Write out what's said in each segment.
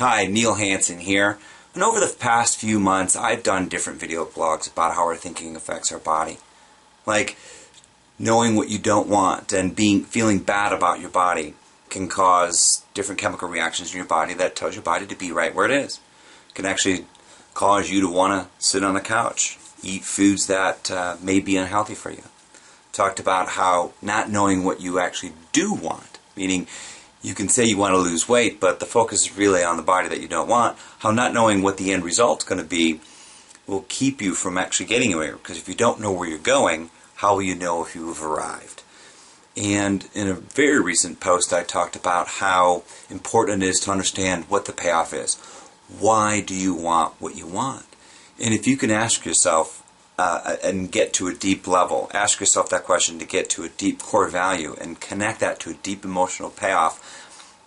Hi, Neil Hansen here, and over the past few months I've done different video blogs about how our thinking affects our body. Like, knowing what you don't want and feeling bad about your body can cause different chemical reactions in your body that tells your body to be right where it is. It can actually cause you to want to sit on the couch, eat foods that may be unhealthy for you. Talked about how not knowing what you actually do want, meaning you can say you want to lose weight, but the focus is really on the body that you don't want. How not knowing what the end result is going to be will keep you from actually getting anywhere. Because if you don't know where you're going, how will you know if you have arrived? And in a very recent post, I talked about how important it is to understand what the payoff is. Why do you want what you want? And if you can ask yourself and get to a deep level, ask yourself that question to get to a deep core value and connect that to a deep emotional payoff,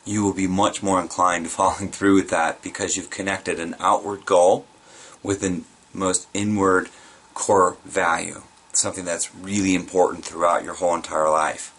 you will be much more inclined to following through with that because you've connected an outward goal with the most inward core value, something that's really important throughout your whole entire life.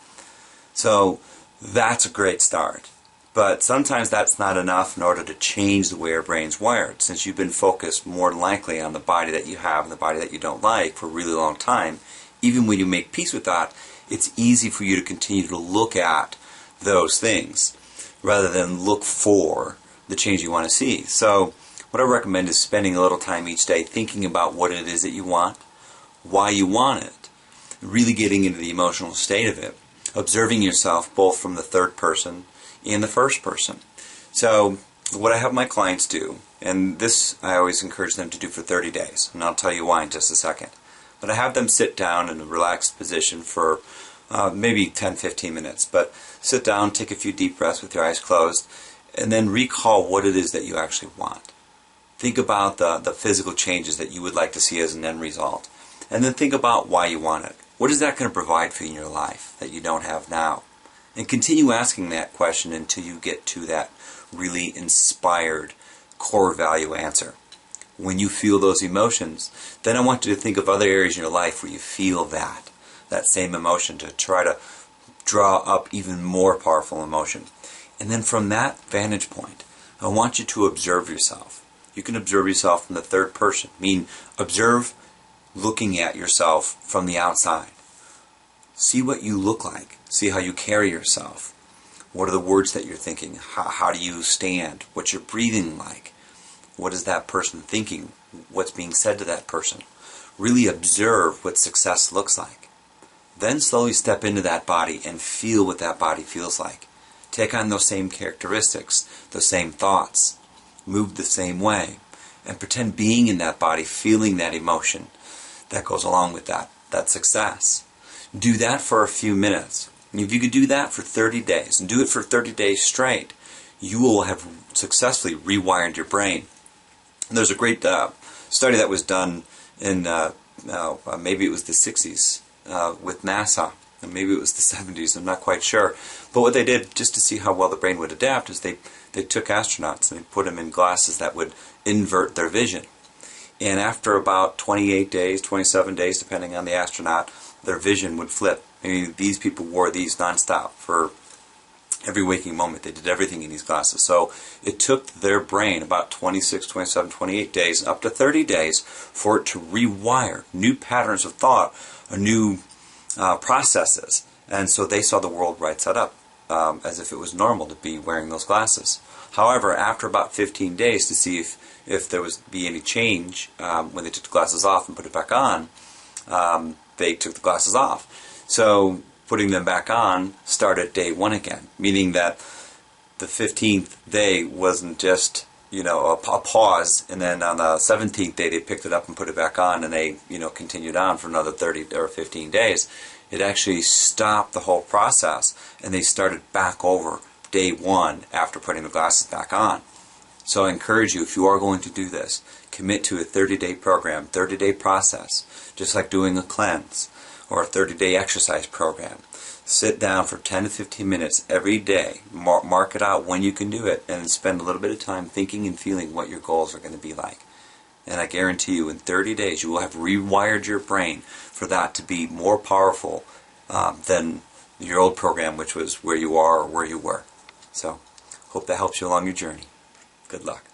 So that's a great start. But sometimes that's not enough in order to change the way our brain's wired. Since you've been focused more than likely on the body that you have and the body that you don't like for a really long time, even when you make peace with that, it's easy for you to continue to look at those things rather than look for the change you want to see. So what I recommend is spending a little time each day thinking about what it is that you want, why you want it, really getting into the emotional state of it, observing yourself both from the third person and the first person. So what I have my clients do, and this I always encourage them to do for 30 days, and I'll tell you why in just a second. But I have them sit down in a relaxed position for maybe 10-15 minutes. But sit down, take a few deep breaths with your eyes closed, and then recall what it is that you actually want. Think about the physical changes that you would like to see as an end result. And then think about why you want it. What is that going to provide for you in your life that you don't have now? And continue asking that question until you get to that really inspired core value answer. When you feel those emotions, then I want you to think of other areas in your life where you feel that same emotion, to try to draw up even more powerful emotion. And then from that vantage point, I want you to observe yourself. You can observe yourself from the third person, meaning observe looking at yourself from the outside. See what you look like. See how you carry yourself. What are the words that you're thinking? How do you stand? What's your breathing like? What is that person thinking? What's being said to that person? Really observe what success looks like. Then slowly step into that body and feel what that body feels like. Take on those same characteristics, those same thoughts. Move the same way. And pretend being in that body, feeling that emotion that goes along with that success. Do that for a few minutes. And if you could do that for 30 days, and do it for 30 days straight, you will have successfully rewired your brain. And there's a great study that was done in, maybe it was the 60s with NASA, and maybe it was the 70s, I'm not quite sure. But what they did, just to see how well the brain would adapt, is they took astronauts and they put them in glasses that would invert their vision. And after about 28 days, 27 days, depending on the astronaut, their vision would flip. I mean, these people wore these nonstop for every waking moment. They did everything in these glasses. So it took their brain about 26, 27, 28 days, up to 30 days, for it to rewire new patterns of thought, new processes. And so they saw the world right side up, as if it was normal to be wearing those glasses. However, after about 15 days, to see if there was be any change when they took the glasses off and put it back on, they took the glasses off. So putting them back on started day one again, meaning that the 15th day wasn't just a pause, and then on the 17th day they picked it up and put it back on, and they continued on for another 30 or 15 days. It actually stopped the whole process, and they started back over day one after putting the glasses back on. So I encourage you, if you are going to do this, commit to a 30-day program, 30-day process, just like doing a cleanse or a 30-day exercise program. Sit down for 10 to 15 minutes every day, mark it out when you can do it, and spend a little bit of time thinking and feeling what your goals are going to be like. And I guarantee you, in 30 days, you will have rewired your brain for that to be more powerful than your old program, which was where you are or where you were. So, hope that helps you along your journey. Good luck.